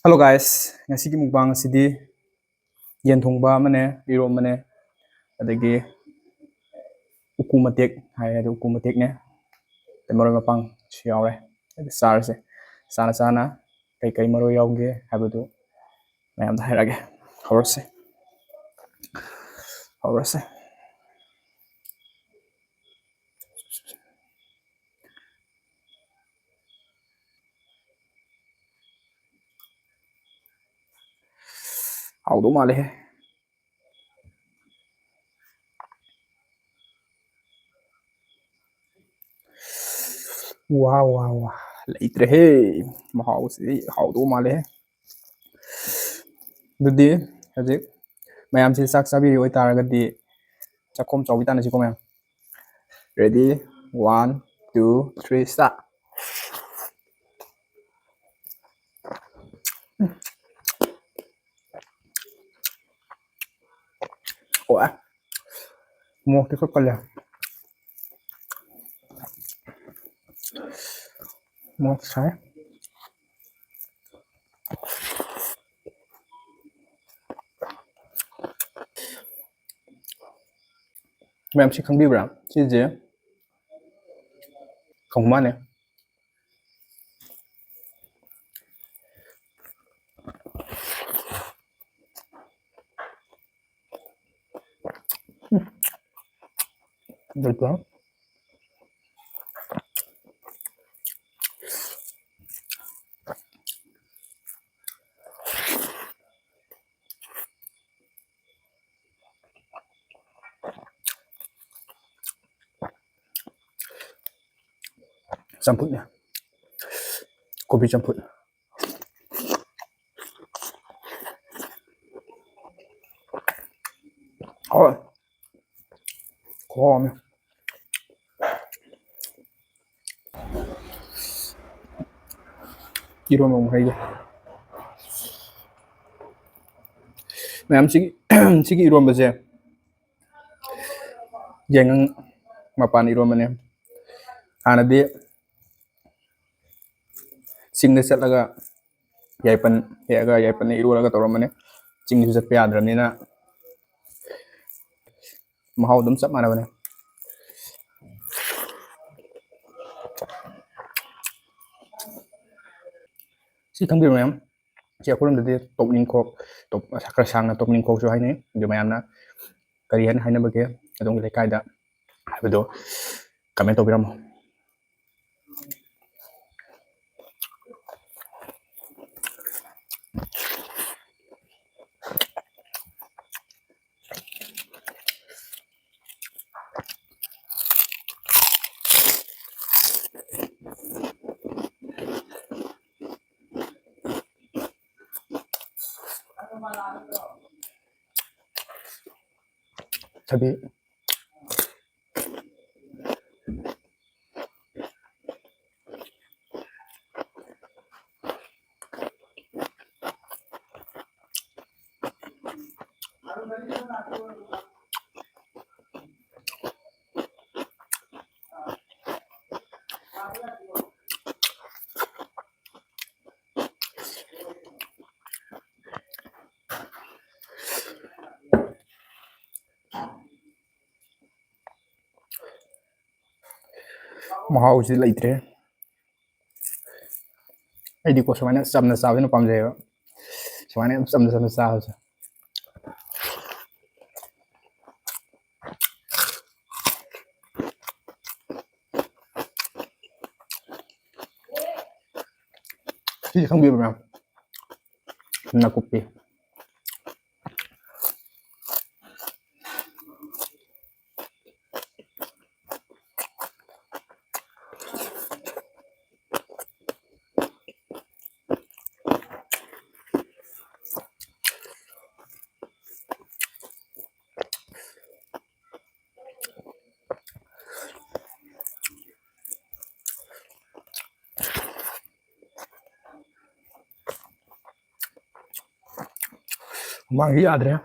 Hello guys, ngasi mukbang sidi yenthongba mane iro mane adagi uku matek hai adu uku matek ne temoro mapang yaure adi sarse sana kai maro yauge habadu mayam da hairage horse haudo male he wow leitre he mahau si haudo male he dudi haji mayam si sak sabi oi taragadi chakom chawbi tanasi ko mayam ready 1 2 3 start ủa một cái con là một cái mà em sẽ không biết rồi chứ gì không má này được lắm campur nha kopi campur rồi ngon 이런 거 이게 mayam sigi iron baje yang mapan iron mane anadi sing ne satlaga yaipan iron laga toram mane sing ni sat pe adram ni na mahau dum sap mana bane si thang bi mayam chỉ có làm được top ninh khok top sakra sang là top ninh khok cho hay này điều mà em na cái gì hay nè bữa kia trong cái cái đó hay bữa đó comment top biram tapi mahau si leitre ai di ko samana samna sa no pam jayo samana samna sa si không biết mà na kopi mang gì adre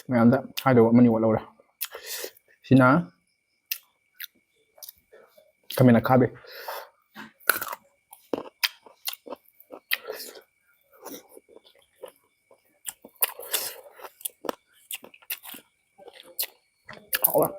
ꯃꯌꯥꯝꯗ ꯍꯥꯏꯗꯧꯕ ꯑꯃꯅꯤ ꯋꯥꯠꯍꯧꯔꯦ ꯁꯤꯅ ꯈꯥꯃꯦꯟ ꯑꯈꯥꯕꯤ hảo lắm.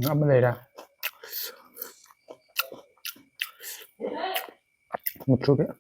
Apa đây ra? Một chút nữa.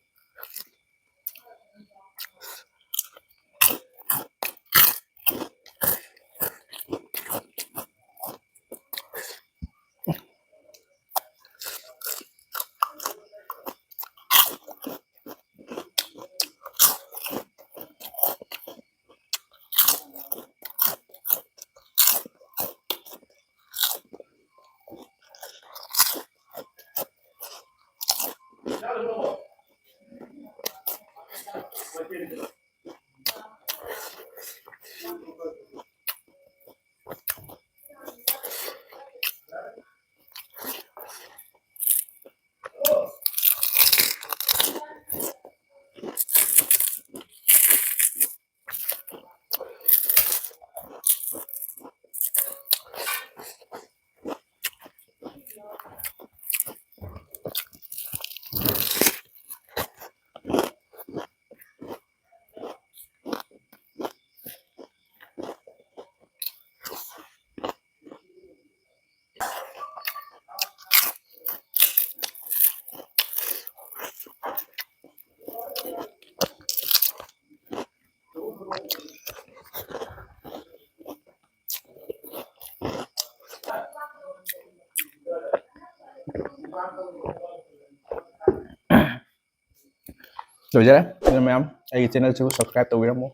Rồi chứ đấy, anh em, ai channel chưa subscribe tôi biết không?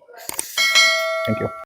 Thank you.